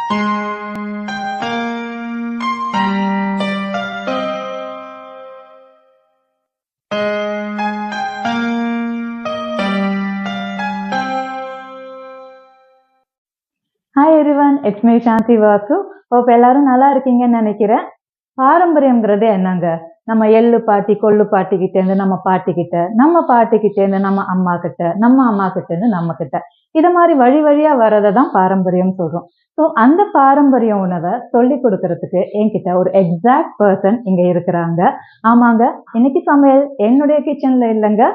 Hi everyone, it's me Shanti Vasu. Hope எல்லாரும் நல்லா இருக்கீங்கன்னு நினைக்கிறேன். பாரம்பரியம்ங்கிறது என்னங்க? நம்ம எள்ளு பாட்டி கொள்ளு பாட்டி கிட்ட இருந்து நம்ம பாட்டி கிட்ட, நம்ம பாட்டி கிட்ட இருந்து நம்ம அம்மா கிட்ட, நம்ம அம்மா கிட்ட இருந்து நம்ம கிட்ட, இத மாதிரி வழி வழியா வரதை தான் பாரம்பரியம் சொல்றோம். ஸோ அந்த பாரம்பரிய உணவை சொல்லி கொடுக்கறதுக்கு என்கிட்ட ஒரு எக்ஸாக்ட் பர்சன் இங்க இருக்கிறாங்க. ஆமாங்க, இன்னைக்கு சமையல் என்னுடைய கிச்சன்ல இல்லைங்க.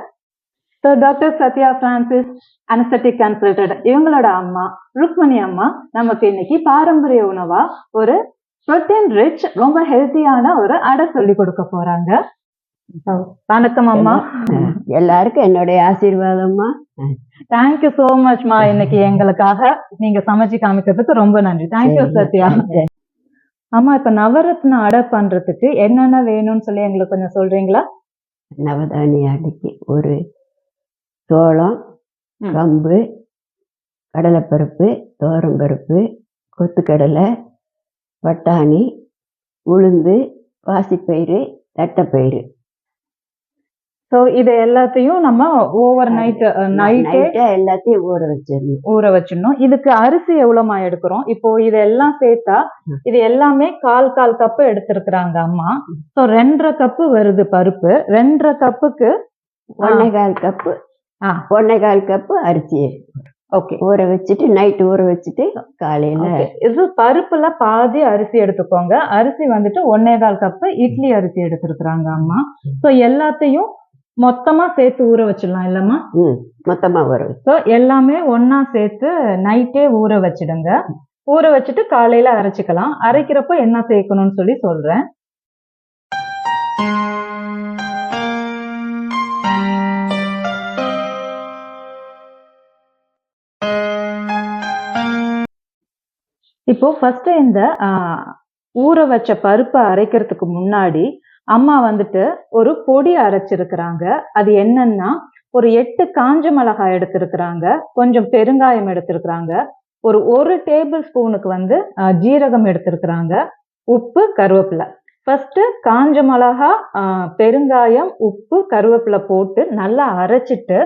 So doctor Sathya Francis anaesthetic consultant இவங்களோட அம்மா ருக்மணி அம்மா நமக்கு இன்னைக்கு பாரம்பரிய உணவா ஒரு புரோட்டீன் ரிச் ரொம்ப ஹெல்த்தியான ஒரு அடை சொல்லி கொடுக்க போறாங்க. வணக்கம் அம்மா. எல்லாருக்கும் என்னுடைய ஆசீர்வாதம்மா. Thank you so மச்மா. இன்னைக்கு எங்களுக்காக நீங்க சமைச்சு காமிக்கிறதுக்கு ரொம்ப நன்றி. தேங்க்யூ சத்யா. அம்மா, இப்ப நவரத்ன அடை பண்றதுக்கு என்னென்ன வேணும்னு சொல்லி எங்களுக்கு கொஞ்சம் சொல்றீங்களா? நவதானிய அடைக்கு ஒரு சோளம், கம்பு, கடலைப்பருப்பு, துவரம்பருப்பு, கொத்துக்கடலை, பட்டாணி, உளுந்து, பாசிப்பயிறு, தட்டைப்பயிறு. ஸோ இது எல்லாத்தையும் நம்ம ஓவர் நைட்டு எல்லாத்தையும் ஊற வச்சிடணும். இதுக்கு அரிசி எவ்வளவுமா எடுக்கிறோம்? இப்போ இது எல்லாம் சேர்த்தா இது எல்லாமே 1/4 கப்பு எடுத்திருக்கிறாங்க அம்மா. ஸோ 2.5 கப்பு வருது பருப்பு. 2.5 கப்புக்கு 1/4 கப்பு 1/4 கப்பு அரிசி. ஓகே, ஊற வச்சுட்டு நைட்டு ஊற வச்சுட்டு காலையில இது பருப்புல பாதி அரிசி எடுத்துக்கோங்க. அரிசி வந்துட்டு 1/4 கப்பு இட்லி அரிசி எடுத்திருக்கிறாங்க அம்மா. ஸோ எல்லாத்தையும் மொத்தமா சேர்த்து ஊற வச்சிடலாம் இல்லம்மா? மொத்தமா ஊற ஸோ எல்லாமே ஒன்னா சேர்த்து நைட்டே ஊற வச்சிடுங்க. ஊற வச்சுட்டு காலையில அரைச்சிக்கலாம். அரைக்கிறப்போ என்ன சேர்க்கணும்னு சொல்லி சொல்றேன். இப்போ ஃபர்ஸ்ட் இந்த ஊற வச்ச பருப்பை அரைக்கிறதுக்கு முன்னாடி அம்மா வந்துட்டு ஒரு பொடி அரைச்சிருக்கிறாங்க. அது என்னன்னா, ஒரு 8 காஞ்ச மிளகாய் எடுத்திருக்கிறாங்க, கொஞ்சம் பெருங்காயம் எடுத்திருக்கிறாங்க, ஒரு டேபிள் ஸ்பூனுக்கு வந்து ஜீரகம் எடுத்திருக்கிறாங்க, உப்பு, கருவேப்பிலை. ஃபர்ஸ்ட் காஞ்ச மிளகா, பெருங்காயம், உப்பு, கருவேப்பிலை போட்டு நல்லா அரைச்சிட்டு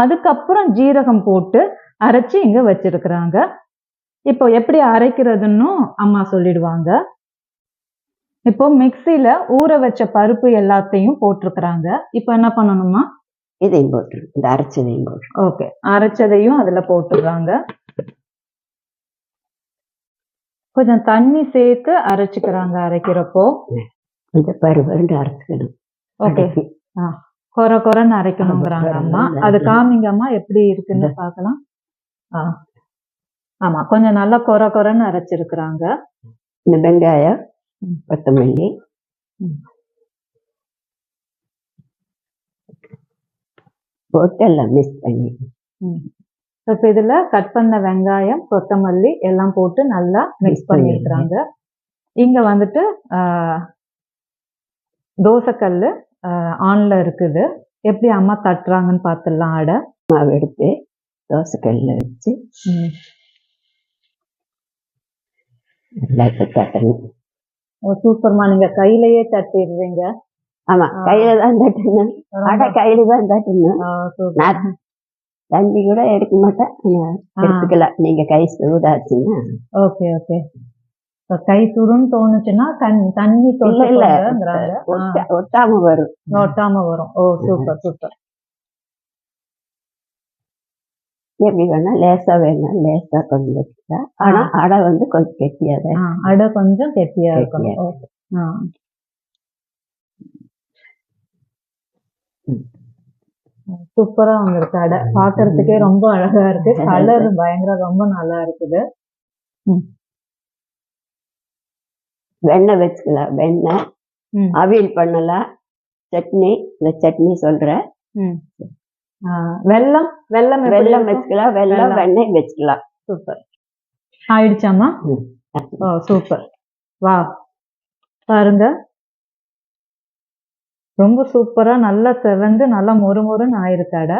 அதுக்கப்புறம் ஜீரகம் போட்டு அரைச்சி இங்க வச்சிருக்கிறாங்க. இப்போ எப்படி அரைக்கிறதுன்னு அம்மா சொல்லிடுவாங்க. இப்போ மிக்சியில ஊற வச்ச பருப்பு எல்லாத்தையும் போட்டிருக்கிறாங்க. இப்போ என்ன பண்ணணுமா? இதையும் போட்டு இந்த அரைச்சதையும் போட்டு. ஓகே, அரைச்சதையும் அதுல போட்டுடுறாங்க. கொஞ்சம் தண்ணி சேர்த்து அரைச்சுக்கிறாங்க. அரைக்கிறப்போ கொஞ்சம் பருவண்டு அரைச்சிக்கணும். ஓகே, கொர கொரன்னு அரைக்கணுங்கிறாங்க அம்மா. அது காமிங்க அம்மா, எப்படி இருக்குன்னு பார்க்கலாம். ஆமா, கொஞ்சம் நல்லா கொர கொரன்னு அரைச்சிருக்கிறாங்க. இந்த வெங்காயம், கொத்தமல்லி, போட்டு எல்லாம் மிக்ஸ் பண்ணி இப்போ இதுல கட் பண்ண வெங்காயம், கொத்தமல்லி எல்லாம் போட்டு நல்லா மிக்ஸ் பண்ணிருக்கிறாங்க. இங்க வந்துட்டு தோசைக்கல் ஆன்ல இருக்குது. எப்படி அம்மா தட்டுறாங்கன்னு பார்த்துடலாம். அடை மாவு எடுத்து தோசைக்கல்ல வச்சு தட்டணும். சூப்பர்மா, நீங்க கையிலேயே தட்டிடுறீங்க. ஆமா, கையில தான் தட்டணும். அடை கையில தான் தட்டணும். தண்ணி கூட எடுக்க மாட்டேன், எடுத்துக்கலாம். நீங்க கை சூடாச்சுன்னா. ஓகே ஓகே, கை சுடுன்னு தோணுச்சுன்னா தண்ணி ஒட்டாம வரும். ஒட்டாம வரும். ஓ சூப்பர் சூப்பர். எப்படி வேணா லேசா வேணா லேசா கொஞ்சம் வச்சுட்டா. ஆனா அடை வந்து கொஞ்சம் கெட்டியாத, அடை கொஞ்சம் கெட்டியா இருக்கணும். சூப்பரா வந்துருக்கு அடை. பாக்குறதுக்கே ரொம்ப அழகா இருக்கு. கலர் பயங்கர ரொம்ப நல்லா இருக்குது. வெண்ணெய் வச்சுக்கலாம். வெண்ணெய், அவியல் பண்ணலாம், சட்னி. இந்த சட்னி சொல்றேன். வெல்லம் வெல்லம் வெல்லம் வச்சுக்கலாம். வெல்லம் வெண்ணெய் வச்சுக்கலாம். சூப்பர். ஆயிடுச்சாமா? ஓ சூப்பர். வா பாருங்க, ரொம்ப சூப்பரா நல்லா செவந்து நல்லா மொறுமொறுன்னு ஆயிருக்கு அடை.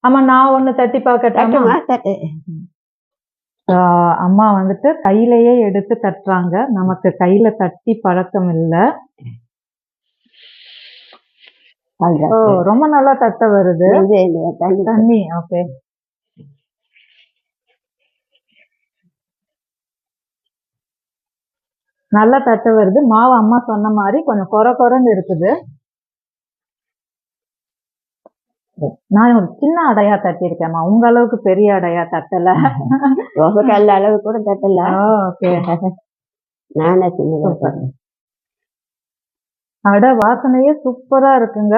ஆமா, நான் ஒண்ணு தட்டி பார்க்கட்டாமா? அம்மா வந்துட்டு கையிலேயே எடுத்து தட்டுறாங்க. நமக்கு கையில தட்டி பழக்கம் இல்ல. ஓ, ரொம்ப நல்லா தட்ட வருது. தண்ணி. ஓகே. நல்லா தட்ட வருது. மாவு அம்மா சொன்ன மாதிரி கொஞ்சம் கொரன்னு இருக்குது. நான் ஒரு சின்ன அடையா தட்டியிருக்கேம்மா, உங்க அளவுக்கு பெரிய அடையா தட்டல. கல் அளவு கூட தட்டல. ஓகே. நானே சின்ன அடை வாசனையே சூப்பரா இருக்குங்க.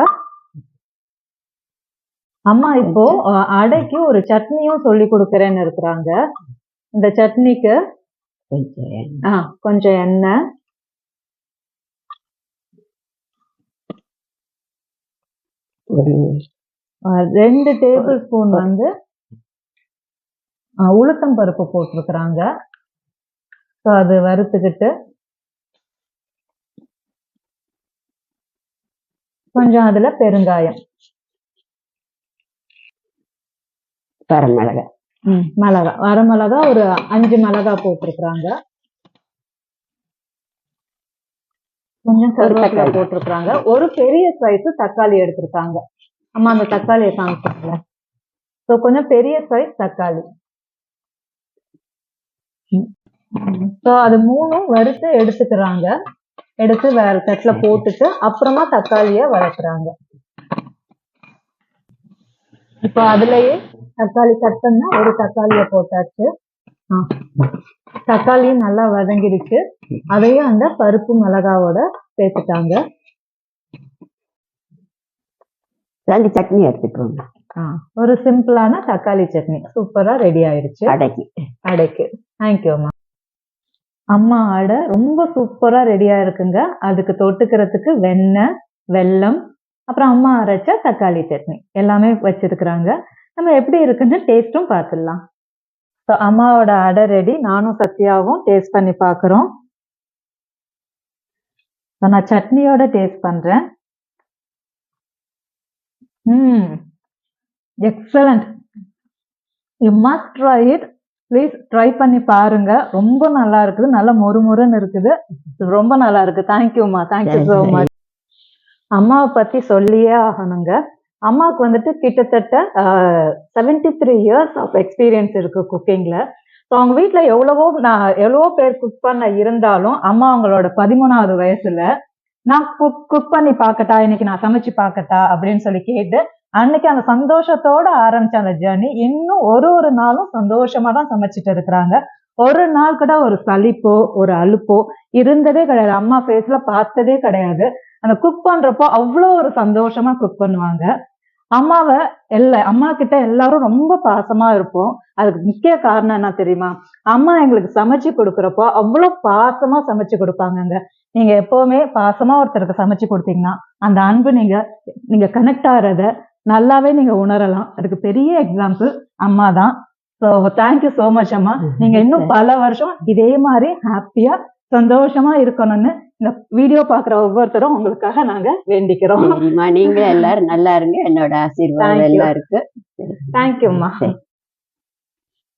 அம்மா இப்போ அடைக்கு ஒரு சட்னியும் சொல்லி கொடுக்கறேன்னு இருக்கிறாங்க. இந்த சட்னிக்கு கொஞ்சம் எண்ணெய், ஒரு 2 டேபிள் ஸ்பூன் வந்து உளுத்தம் பருப்பு போட்டிருக்கிறாங்க. ஸோ அது வறுத்துக்கிட்டு கொஞ்சம் அதுல பெருங்காயம், வரமிளகா, வரமிளகா ஒரு 5 மிளகா போட்டிருக்கிறாங்க. கொஞ்சம் கருவேப்பிலை போட்டிருக்கிறாங்க. ஒரு பெரிய சைஸ் தக்காளி எடுத்திருக்காங்க. அம்மா அந்த தக்காளியை காமிச்சாங்க. ஸோ கொஞ்சம் பெரிய சைஸ் தக்காளி. ஸோ அது 3 வறுத்து எடுத்துக்கிறாங்க. எடுத்து வேற தட்டுல போட்டுட்டு அப்புறமா தக்காளிய வளர்க்குறாங்க. இப்போ அதுலயே தக்காளி கட் பண்ண ஒரு தக்காளிய போட்டாச்சு. தக்காளியும் நல்லா வதங்கிடுச்சு. அதையும் அந்த பருப்பு மிளகாவோட சேர்த்துட்டாங்க. சட்னி எடுத்துக்கோங்க. ஒரு சிம்பிளான தக்காளி சட்னி சூப்பரா ரெடி ஆயிடுச்சு அடைக்கு. தேங்க்யூ அம்மா. அம்மா அடை ரொம்ப சூப்பரா ரெடியா இருக்குங்க. அதுக்கு தொட்டுக்கிறதுக்கு வெண்ணெய், வெல்லம், அப்புறம் அம்மா அரைச்ச தக்காளி சட்னி எல்லாமே வச்சிருக்கிறாங்க. நம்ம எப்படி இருக்குன்னு டேஸ்ட்டும் பார்த்துடலாம். ஸோ அம்மாவோட அடை ரெடி. நானும் சத்யாவும் டேஸ்ட் பண்ணி பார்க்குறோம். நான் சட்னியோட டேஸ்ட் பண்றேன். Excellent. You must try it. Please try பண்ணி பாருங்க. ரொம்ப நல்லா இருக்குது. நல்லா மொறுமொறுன்னு இருக்குது. ரொம்ப நல்லா இருக்கு. தேங்க்யூம்மா. Thank you so much. அம்மாவை பத்தி சொல்லியே ஆகணுங்க. அம்மாவுக்கு வந்துட்டு கிட்டத்தட்ட 73 இயர்ஸ் ஆஃப் எக்ஸ்பீரியன்ஸ் இருக்கு குக்கிங்ல. ஸோ அவங்க வீட்டுல எவ்வளவோ பேர் குக் பண்ண இருந்தாலும் அம்மா அவங்களோட 13வது வயசுல நான் குக் பண்ணி பார்க்கட்டா, இன்னைக்கு நான் சமைச்சு பார்க்கட்டா அப்படின்னு சொல்லி கேட்டு அன்னைக்கு அந்த சந்தோஷத்தோட ஆரம்பிச்ச அந்த ஜேர்னி இன்னும் ஒரு நாளும் சந்தோஷமா தான் சமைச்சிட்டு இருக்கிறாங்க. ஒரு நாள் கூட ஒரு சலிப்போ ஒரு அலுப்போ இருந்ததே கிடையாது. அம்மா ஃபேஸ்ல பார்த்ததே கிடையாது. அந்த குக் பண்றப்போ அவ்வளோ ஒரு சந்தோஷமா குக் பண்ணுவாங்க. அம்மா கிட்ட எல்லாரும் ரொம்ப பாசமா இருப்போம். அதுக்கு முக்கிய காரணம் என்ன தெரியுமா? அம்மா எங்களுக்கு சமைச்சு கொடுக்குறப்போ அவ்வளோ பாசமா சமைச்சு கொடுப்பாங்கங்க. நீங்க எப்பவுமே பாசமா ஒருத்தருக்கு சமைச்சு கொடுத்தீங்கன்னா அந்த அன்பு நீங்க கனெக்ட் ஆகிறத நல்லாவே நீங்க உணரலாம். அதுக்கு பெரிய எக்ஸாம்பிள் அம்மா தான். ஸோ தேங்க்யூ ஸோ மச் அம்மா. நீங்க இன்னும் பல வருஷம் இதே மாதிரி ஹாப்பியா சந்தோஷமா இருக்கணும்னு இந்த வீடியோ பாக்குற ஒவ்வொருத்தரும் உங்களுக்காக நாங்க வேண்டிக்கிறோம். நீங்க எல்லாரும் நல்லா இருங்க. என்னோட ஆசீர்வாதம் எல்லாம் இருக்கு. தேங்க்யூம்மா.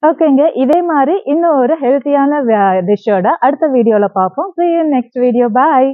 ஓகேங்க, இதே மாதிரி இன்னும் ஒரு ஹெல்த்தியான டிஷ்ஷோட அடுத்த வீடியோல பார்ப்போம். See you in next video. Bye.